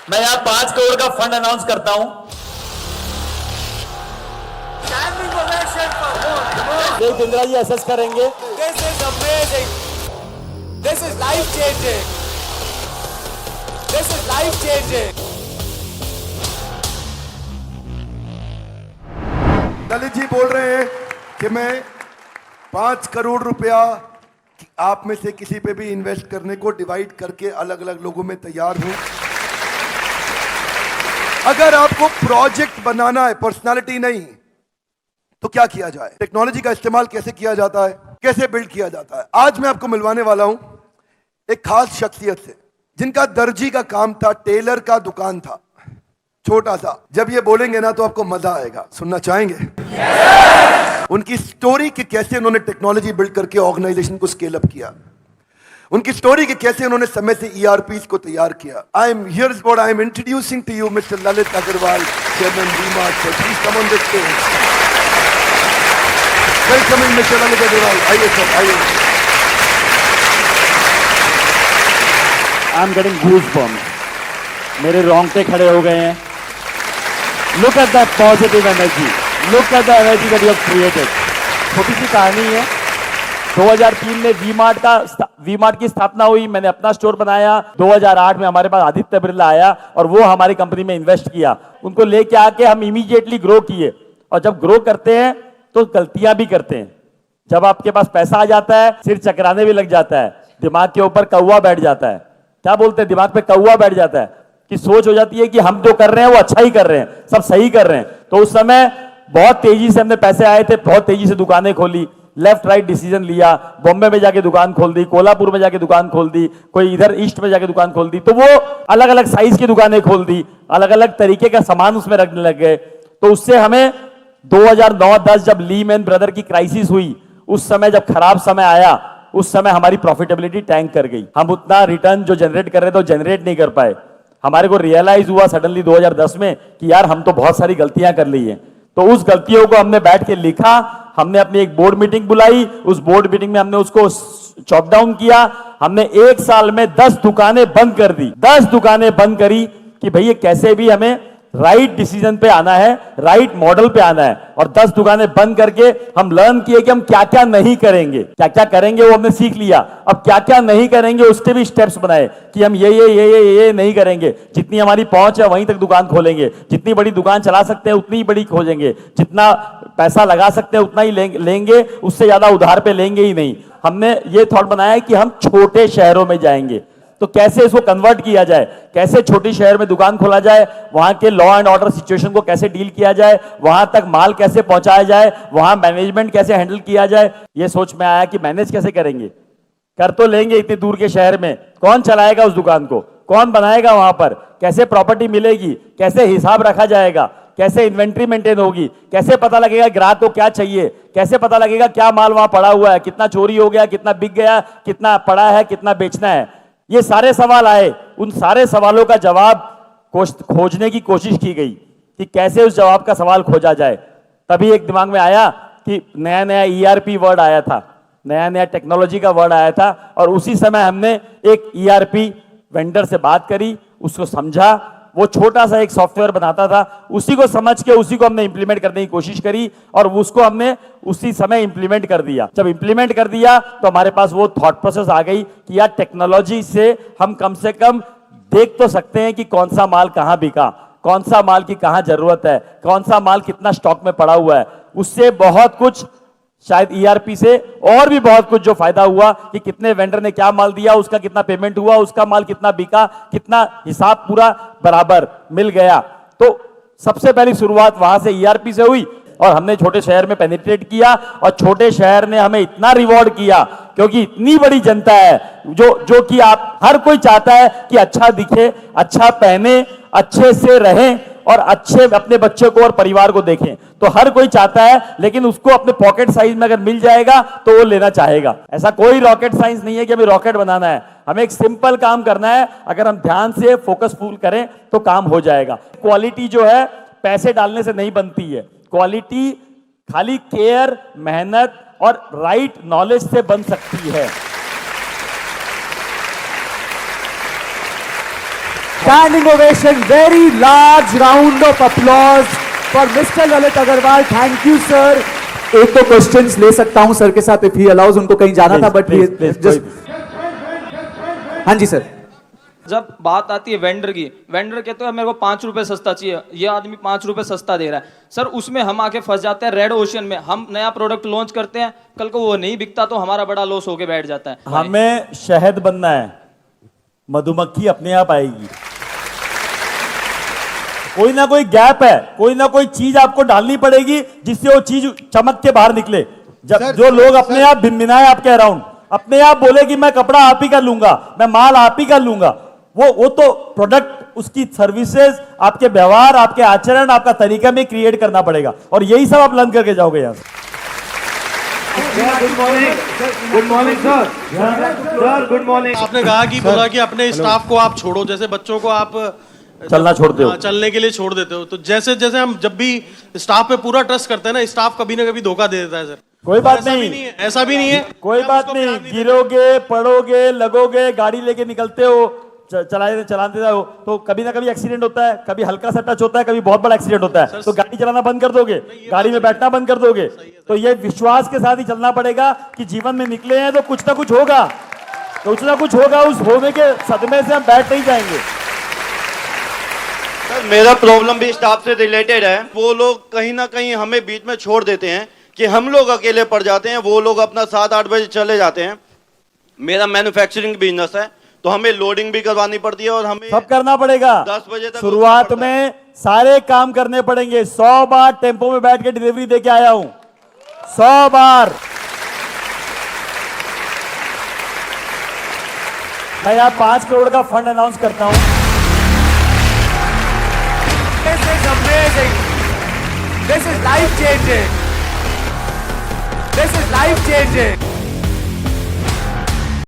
मैं यहाँ 5 करोड़ का फंड अनाउंस करता हूँ। देव बिंद्रा जी असेस करेंगे। This is amazing. This is life changing. This is life changing. Lalit ji बोल रहे हैं कि मैं 5 करोड़ रुपया आप में से किसी पे भी इन्वेस्ट करने को डिवाइड करके अलग अलग लोगों में तैयार हूं। अगर आपको प्रोजेक्ट बनाना है, पर्सनालिटी नहीं, तो क्या किया जाए, टेक्नोलॉजी का इस्तेमाल कैसे किया जाता है, कैसे बिल्ड किया जाता है। आज मैं आपको मिलवाने वाला हूं एक खास शख्सियत से जिनका दर्जी का काम था, टेलर का दुकान था, छोटा सा। जब ये बोलेंगे ना तो आपको मजा आएगा। सुनना चाहेंगे? उनकी स्टोरी कि कैसे उन्होंने टेक्नोलॉजी बिल्ड करके ऑर्गेनाइजेशन को स्केल अप किया, उनकी स्टोरी कि कैसे उन्होंने समय से ERPs को तैयार किया। I am here is what I am introducing to you mister Lalit Agarwal, chairman V-Mart। Please come on the stage. Welcoming mister Lalit Agarwal. आइए सर, आइए। आई एम गेटिंग गूज़बम्प्स, मेरे रोंगटे खड़े हो गए हैं। Look at that positive energy, look at the energy that you have created. छोटी सी कहानी है। 2003 में V-Mart की स्थापना हुई, मैंने अपना स्टोर बनाया। 2008 में हमारे पास आदित्य बिरला आया और वो हमारी कंपनी में इन्वेस्ट किया। उनको लेके आके हम इमीडिएटली ग्रो किए। और जब ग्रो करते हैं तो गलतियां भी करते हैं। जब आपके पास पैसा आ जाता है, सिर चकराने भी लग जाता है, दिमाग के ऊपर कौवा बैठ जाता है। क्या बोलते हैं, दिमाग पे कौवा बैठ जाता है कि सोच हो जाती है कि हम जो कर रहे हैं वो अच्छा ही कर रहे हैं, सब सही कर रहे हैं। तो उस समय बहुत तेजी से हमने पैसे आए थे, बहुत तेजी से दुकानें खोली, लेफ्ट राइट डिसीजन लिया। बॉम्बे में जाके दुकान खोल दी, कोल्हापुर में जाके दुकान खोल दी, कोई इधर ईस्ट में जाके दुकान खोल दी। तो वो अलग अलग साइज की दुकानें खोल दी, अलग अलग तरीके का सामान उसमें रखने लग गए। तो उससे हमें 2009-10 जब लीमैन ब्रदर की क्राइसिस हुई, उस समय जब खराब समय आया, उस समय हमारी प्रॉफिटेबिलिटी टैंक कर गई। हम उतना रिटर्न जो जनरेट कर रहे थे वो जनरेट नहीं कर पाए। हमारे को रियलाइज हुआ सडनली 2010 में कि यार हम तो बहुत सारी गलतियां कर ली हैं। तो उस गलतियों को हमने बैठ के लिखा, हमने अपनी एक बोर्ड मीटिंग बुलाई, उस बोर्ड मीटिंग में हमने उसको चॉप डाउन किया। हमने 1 साल में 10 दुकानें बंद कर दी, 10 दुकानें बंद करी कि भैया कैसे भी हमें राइट डिसीजन पे आना है, राइट मॉडल पे आना है। और 10 दुकानें बंद करके हम लर्न किए कि हम क्या क्या नहीं करेंगे, क्या क्या करेंगे वो हमने सीख लिया। अब क्या क्या नहीं करेंगे उसके भी स्टेप्स बनाए कि हम ये नहीं करेंगे। जितनी हमारी पहुंच है वहीं तक दुकान खोलेंगे, जितनी बड़ी दुकान चला सकते हैं उतनी ही बड़ी खोजेंगे, जितना पैसा लगा सकते हैं उतना ही लेंगे, उससे ज्यादा उधार पे लेंगे ही नहीं। हमने ये थॉट बनाया कि हम छोटे शहरों में जाएंगे, तो कैसे इसको कन्वर्ट किया जाए, कैसे छोटी शहर में दुकान खोला जाए, वहां के लॉ एंड ऑर्डर सिचुएशन को कैसे डील किया जाए, वहां तक माल कैसे पहुंचाया जाए, वहां मैनेजमेंट कैसे हैंडल किया जाए। ये सोच में आया कि मैनेज कैसे करेंगे, कर तो लेंगे इतनी दूर के शहर में, कौन चलाएगा उस दुकान को, कौन बनाएगा वहां पर, कैसे प्रॉपर्टी मिलेगी, कैसे हिसाब रखा जाएगा, कैसे इन्वेंट्री मेंटेन होगी, कैसे पता लगेगा ग्राहक को क्या चाहिए, कैसे पता लगेगा क्या माल वहां पड़ा हुआ है, कितना चोरी हो गया, कितना बिक गया, कितना पड़ा है, कितना बेचना है। ये सारे सवाल आए। उन सारे सवालों का जवाब खोजने की कोशिश की गई कि कैसे उस जवाब का सवाल खोजा जाए। तभी एक दिमाग में आया कि नया नया ERP वर्ड आया था, नया नया टेक्नोलॉजी का वर्ड आया था। और उसी समय हमने एक ERP वेंडर से बात करी, उसको समझा। वो छोटा सा एक सॉफ्टवेयर बनाता था, उसी को समझ के उसी को हमने इंप्लीमेंट करने की कोशिश करी और उसको हमने उसी समय इंप्लीमेंट कर दिया। जब इंप्लीमेंट कर दिया तो हमारे पास वो थॉट प्रोसेस आ गई कि यार टेक्नोलॉजी से हम कम से कम देख तो सकते हैं कि कौन सा माल कहां बिका, कौन सा माल की कहां जरूरत है, कौन सा माल कितना स्टॉक में पड़ा हुआ है। उससे बहुत कुछ, शायद ERP से और भी बहुत कुछ जो फायदा हुआ कि कितने वेंडर ने क्या माल दिया, उसका कितना पेमेंट हुआ, उसका माल कितना बिका, कितना हिसाब पूरा बराबर मिल गया। तो सबसे पहली शुरुआत वहां से ERP से हुई और हमने छोटे शहर में पेनिट्रेट किया और छोटे शहर ने हमें इतना रिवॉर्ड किया क्योंकि इतनी बड़ी जनता है जो कि आप हर कोई चाहता है कि अच्छा दिखे, अच्छा पहने, अच्छे से रहें और अच्छे अपने बच्चे को और परिवार को देखें। तो हर कोई चाहता है, लेकिन उसको अपने पॉकेट साइज में अगर मिल जाएगा तो वो लेना चाहेगा। ऐसा कोई रॉकेट साइंस नहीं है कि हमें रॉकेट बनाना है, हमें एक सिंपल काम करना है। अगर हम ध्यान से फोकसफुल करें तो काम हो जाएगा। क्वालिटी जो है पैसे डालने से नहीं बनती है, क्वालिटी खाली केयर, मेहनत और राइट नॉलेज से बन सकती है। Standing ovation, very large round of applause for Mr. Lalit Agarwal. Thank you, sir. एक तो क्वेश्चंस ले सकता हूं सर के साथ if he allows, उनको कहीं जाना था बट जस्ट हाँ जी सर। जब बात आती है वेंडर की, वेंडर कहते हैं मेरे को 5 रुपए सस्ता चाहिए, ये आदमी 5 रुपए सस्ता दे रहा है सर, उसमें हम आके फंस जाते हैं रेड ओशन में। हम नया प्रोडक्ट लॉन्च करते हैं, कल को वो नहीं बिकता तो हमारा बड़ा लॉस होके बैठ जाता है। हमें शहद बनना है, मधुमक्खी अपने आप आएगी। कोई ना कोई गैप है, कोई ना कोई चीज आपको डालनी पड़ेगी जिससे वो चीज चमक के बाहर निकले। जब जो लोग अपने आप भिनभिनाए आपके अराउंड, अपने आप बोले कि मैं कपड़ा आप ही कर लूंगा, मैं माल आप ही कर लूंगा, वो तो प्रोडक्ट, उसकी सर्विसेज, आपके व्यवहार, आपके आचरण, आपका तरीका में क्रिएट करना पड़ेगा और यही सब आप लर्न करके जाओगे यहां से। Good morning sir. Sir good morning. आपने कहा कि बोला कि अपने स्टाफ को आप छोड़ो, जैसे बच्चों को आप चलना छोड़ते हो, चलने के लिए छोड़ देते हो, तो जैसे जैसे हम जब भी स्टाफ पे पूरा ट्रस्ट करते हैं ना, स्टाफ कभी ना कभी धोखा दे देता है सर। कोई बात ऐसा नहीं, भी नहीं है, ऐसा भी नहीं है, कोई बात नहीं, गिरोगे, पड़ोगे, लगोगे, गाड़ी लेके निकलते हो, चलाते हो तो कभी ना कभी एक्सीडेंट होता है, कभी हल्का सा टच होता है, कभी बहुत बड़ा एक्सीडेंट होता है, तो गाड़ी चलाना बंद कर दोगे, गाड़ी में बैठना बंद कर दोगे। तो ये विश्वास के साथ ही चलना पड़ेगा कि जीवन में निकले हैं तो कुछ ना कुछ होगा, कुछ ना कुछ होगा, उस होने के सदमे से हम बैठ नहीं जाएंगे। सर मेरा प्रॉब्लम भी स्टाफ से रिलेटेड है। वो लोग कहीं ना कहीं हमें बीच में छोड़ देते हैं कि हम लोग अकेले पड़ जाते हैं, वो लोग अपना 7-8 बजे चले जाते हैं। मेरा मैन्युफैक्चरिंग बिजनेस है तो हमें लोडिंग भी करवानी पड़ती है और हमें सब करना पड़ेगा। 10 बजे तक शुरुआत में सारे काम करने पड़ेंगे। 100 बार टेम्पो में बैठ के डिलीवरी देके आया हूं, 100 बार। मैं यहाँ 5 करोड़ का फंड अनाउंस करता हूं। This is amazing. This is life changing. This is life changing.